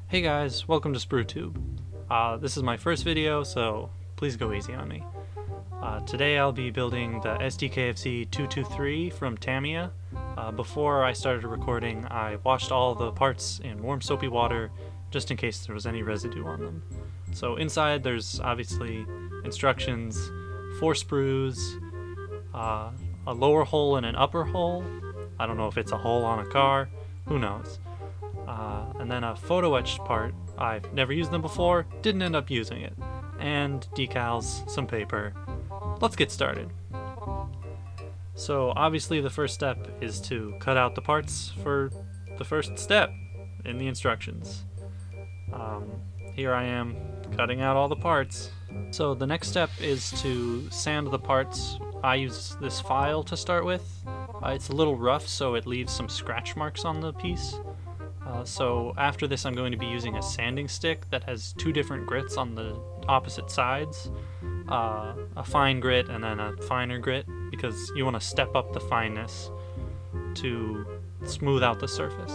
Hey guys, welcome to SprueTube. This is my first video, so please go easy on me. Today I'll be building the Sd.Kfz 223 from Tamiya. Before I started recording, I washed all the parts in warm soapy water just in case there was any residue on them. So inside there's obviously instructions, 4 sprues, a lower hole and an upper hole. I don't know if it's a hole on a car, who knows. And then a photo etched part. I've never used them before, didn't end up using it. And decals, some paper. Let's get started. So obviously the first step is to cut out the parts for the first step in the instructions. Here I am cutting out all the parts. So the next step is to sand the parts. I use this file to start with. It's a little rough, so it leaves some scratch marks on the piece. So after this I'm going to be using a sanding stick that has 2 different grits on the opposite sides. A fine grit and then a finer grit, because you want to step up the fineness to smooth out the surface.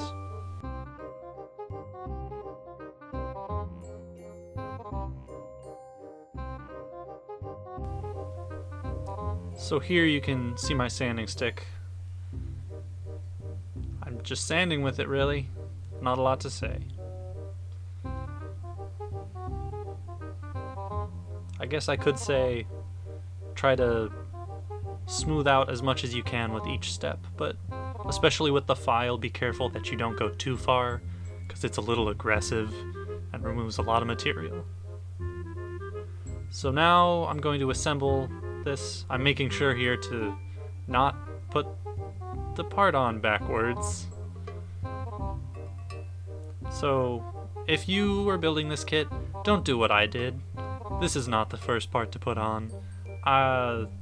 So here you can see my sanding stick. I'm just sanding with it, really. Not a lot to say. I guess I could say try to smooth out as much as you can with each step, but especially with the file, be careful that you don't go too far, because it's a little aggressive and removes a lot of material. So now I'm going to assemble this. I'm making sure here to not put the part on backwards. So if you were building this kit, don't do what I did. This is not the first part to put on.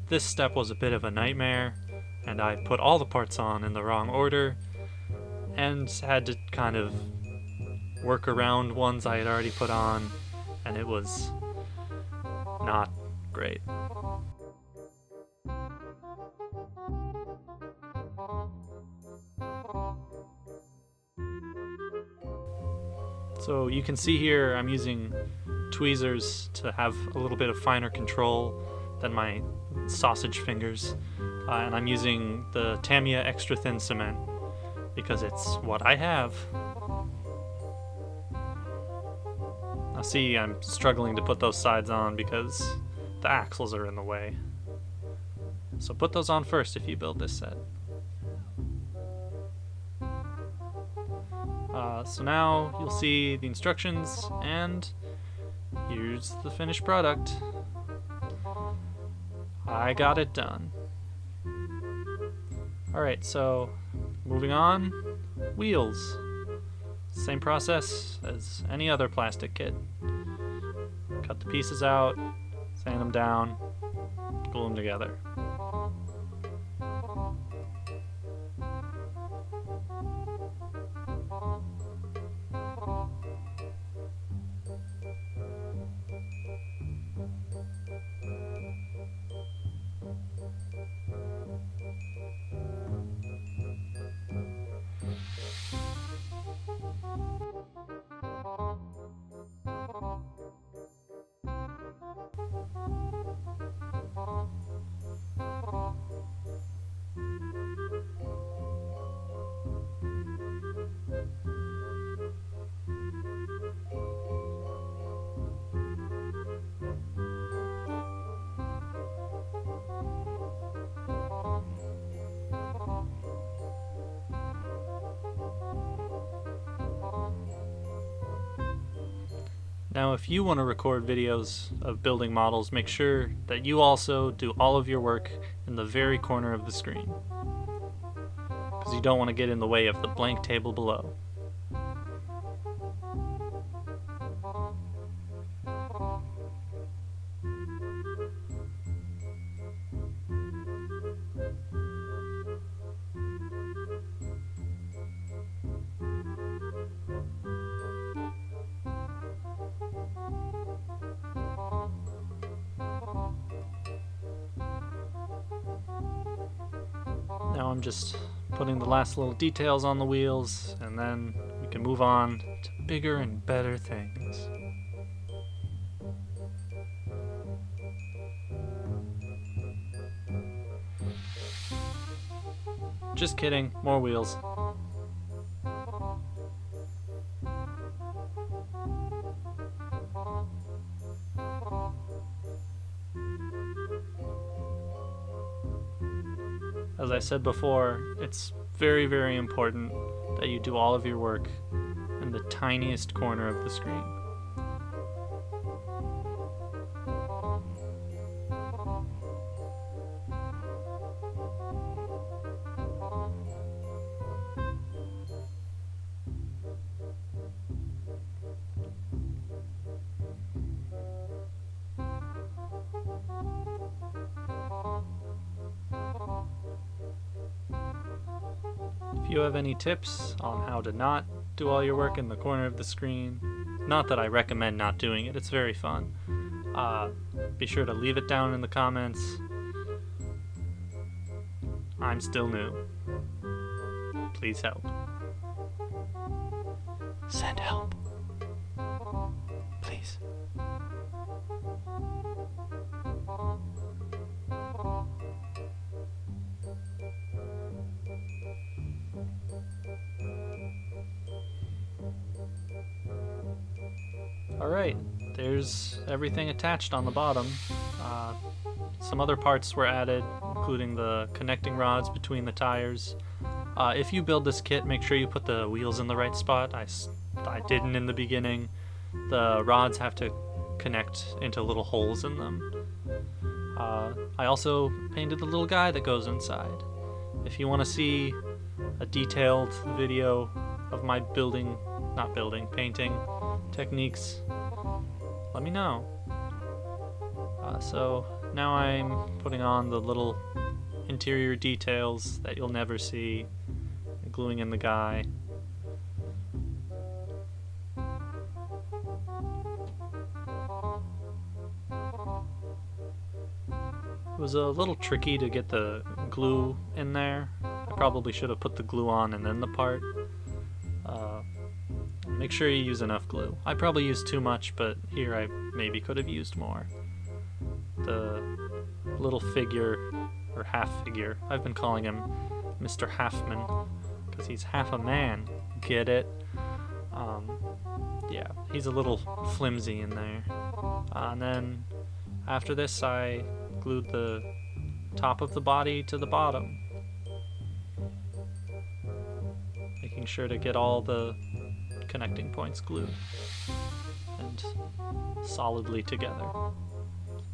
This step was a bit of a nightmare, and I put all the parts on in the wrong order, and had to kind of work around ones I had already put on, and it was not great. So you can see here I'm using tweezers to have a little bit of finer control than my sausage fingers, and I'm using the Tamiya extra thin cement because it's what I have. Now see, I'm struggling to put those sides on because the axles are in the way. So put those on first if you build this set. So now you'll see the instructions, and here's the finished product. I got it done. Alright, so moving on, wheels. Same process as any other plastic kit. Cut the pieces out, sand them down, glue them together. Now if you want to record videos of building models, make sure that you also do all of your work in the very corner of the screen, because you don't want to get in the way of the blank table below. Now I'm just putting the last little details on the wheels, and then we can move on to bigger and better things. Just kidding, more wheels. As I said before, it's very, very important that you do all of your work in the tiniest corner of the screen. If you have any tips on how to not do all your work in the corner of the screen, not that I recommend not doing it, it's very fun, be sure to leave it down in the comments. I'm still new. Please help. Send help. Please. Alright, there's everything attached on the bottom. Some other parts were added, including the connecting rods between the tires. If you build this kit, make sure you put the wheels in the right spot. I didn't in the beginning. The rods have to connect into little holes in them. I also painted the little guy that goes inside. If you want to see a detailed video of my painting techniques, let me know. So now I'm putting on the little interior details that you'll never see, gluing in the guy. It was a little tricky to get the glue in there. I probably should have put the glue on and then the part. Make sure you use enough glue. I probably used too much, but here I maybe could have used more. The little figure, or half figure, I've been calling him Mr. Halfman, because he's half a man. Get it? Yeah, he's a little flimsy in there. And then after this, I glued the top of the body to the bottom, making sure to get all the connecting points glued and solidly together,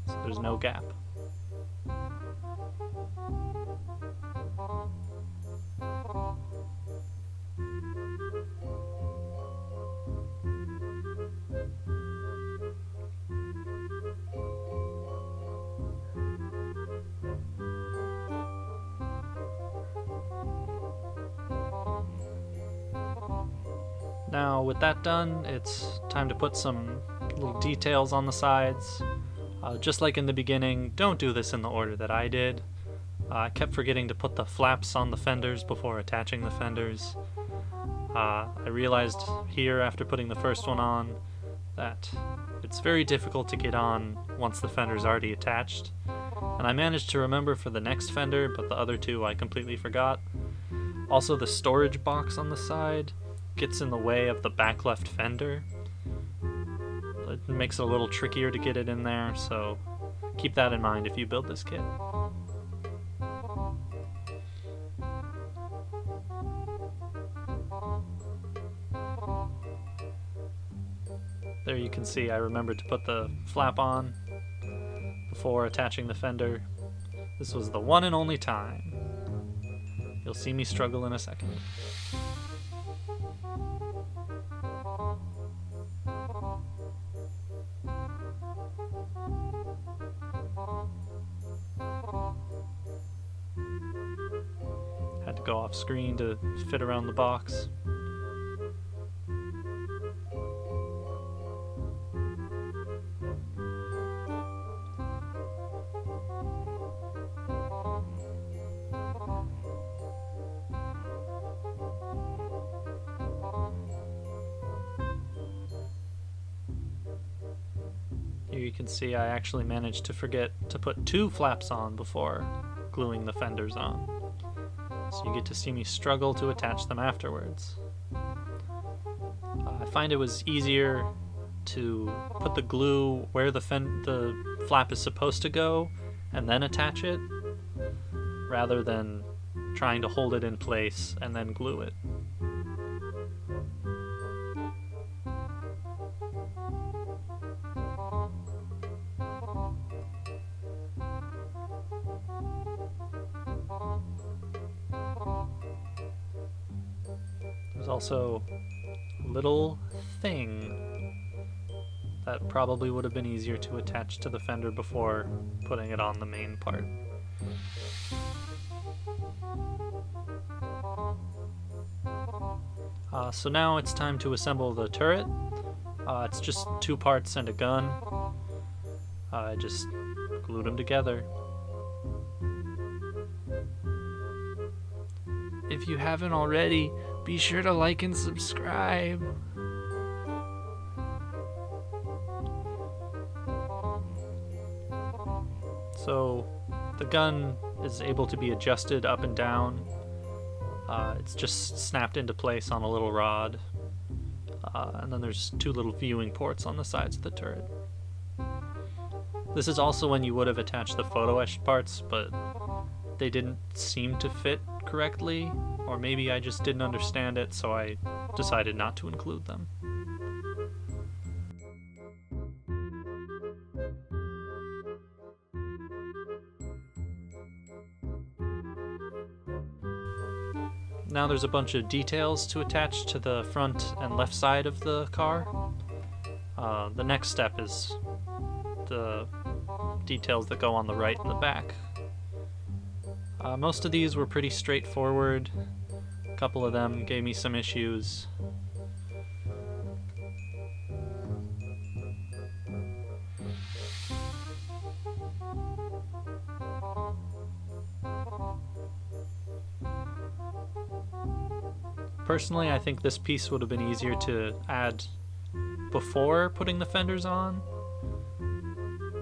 so there's no gap. Now with that done, it's time to put some little details on the sides. Just like in the beginning, don't do this in the order that I did. I kept forgetting to put the flaps on the fenders before attaching the fenders. I realized here after putting the first one on that it's very difficult to get on once the fender's already attached. And I managed to remember for the next fender, but the other two I completely forgot. Also, the storage box on the side gets in the way of the back left fender. It makes it a little trickier to get it in there, so keep that in mind if you build this kit. There you can see I remembered to put the flap on before attaching the fender. This was the one and only time. You'll see me struggle in a second. Had to go off screen to fit around the box. you can see I actually managed to forget to put 2 flaps on before gluing the fenders on. So you get to see me struggle to attach them afterwards. I find it was easier to put the glue where the flap is supposed to go and then attach it, rather than trying to hold it in place and then glue it. There's also a little thing that probably would have been easier to attach to the fender before putting it on the main part. So now it's time to assemble the turret. It's just 2 parts and a gun. I just glued them together. If you haven't already, be sure to like and subscribe. So the gun is able to be adjusted up and down. It's just snapped into place on a little rod. And then there's 2 little viewing ports on the sides of the turret. This is also when you would have attached the photo etched parts, but they didn't seem to fit correctly, or maybe I just didn't understand it, so I decided not to include them. Now there's a bunch of details to attach to the front and left side of the car. The next step is the details that go on the right and the back. Most of these were pretty straightforward. A couple of them gave me some issues. Personally, I think this piece would have been easier to add before putting the fenders on,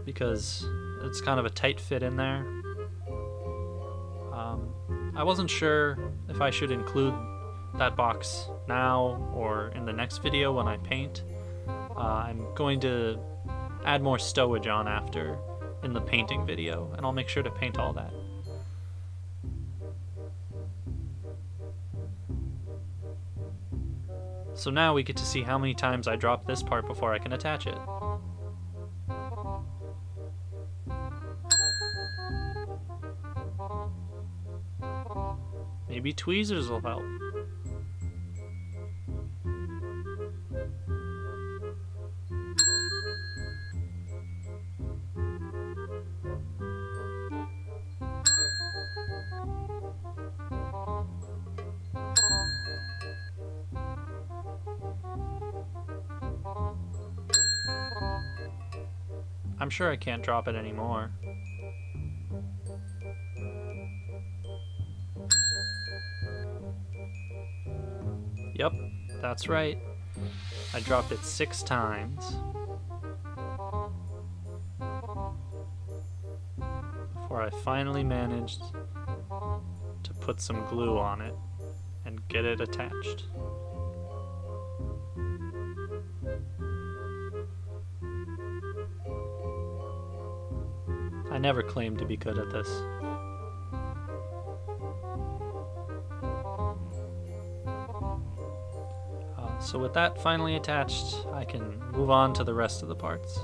because it's kind of a tight fit in there. I wasn't sure if I should include that box now or in the next video when I paint. I'm going to add more stowage on after in the painting video, and I'll make sure to paint all that. So now we get to see how many times I drop this part before I can attach it. Maybe tweezers will help. I'm sure I can't drop it anymore. Yep, that's right. I dropped it 6 times before I finally managed to put some glue on it and get it attached. I never claimed to be good at this. So with that finally attached, I can move on to the rest of the parts.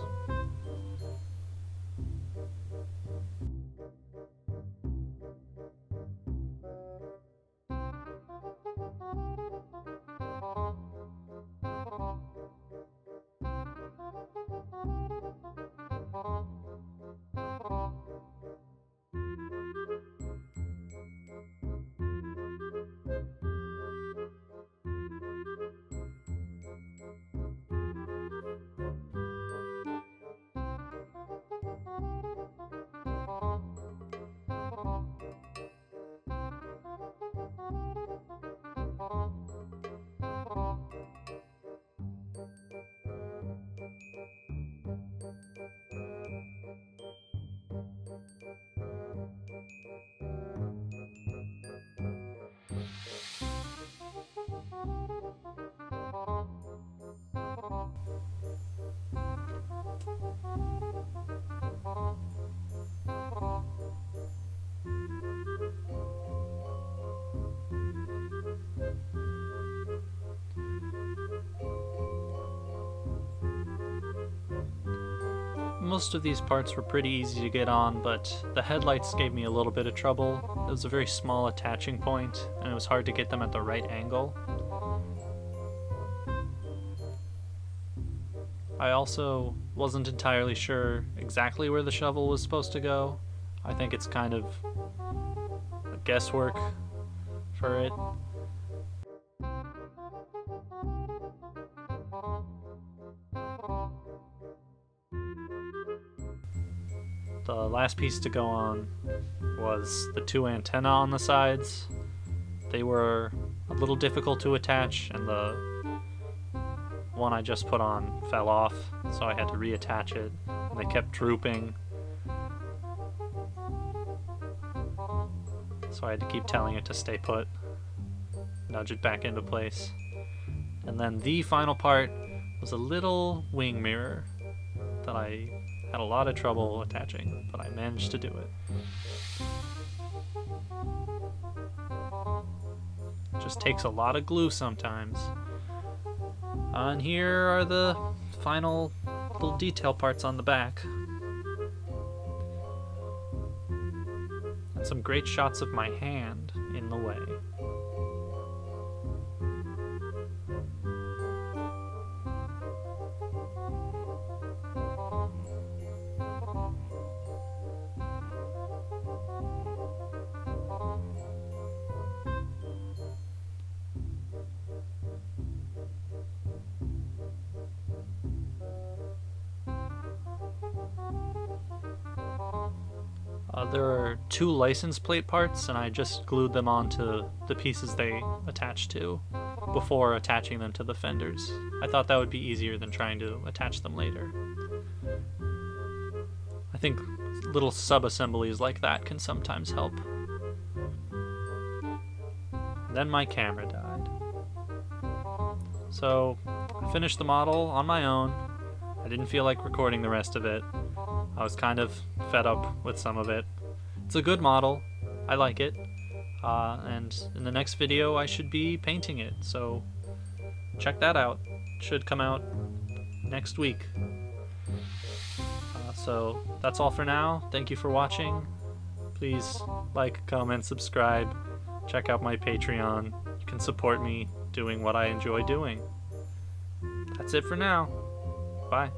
most of these parts were pretty easy to get on, but the headlights gave me a little bit of trouble. It was a very small attaching point, and it was hard to get them at the right angle. I also wasn't entirely sure exactly where the shovel was supposed to go. I think it's kind of guesswork for it. The last piece to go on was the two antennae on the sides. They were a little difficult to attach, and the one I just put on fell off, so I had to reattach it, and they kept drooping. So I had to keep telling it to stay put, nudge it back into place. And then the final part was a little wing mirror that I had a lot of trouble attaching, but I managed to do it. It just takes a lot of glue sometimes. And here are the final little detail parts on the back. And some great shots of my hand in the way. There are two license plate parts, and I just glued them onto the pieces they attach to before attaching them to the fenders. I thought that would be easier than trying to attach them later. I think little sub-assemblies like that can sometimes help. Then my camera died. So I finished the model on my own. I didn't feel like recording the rest of it. I was kind of fed up with some of it. It's a good model. I like it. And in the next video I should be painting it, so check that out. It should come out next week. So that's all for now. Thank you for watching. Please like, comment, subscribe. Check out my Patreon. You can support me doing what I enjoy doing. That's it for now. Bye.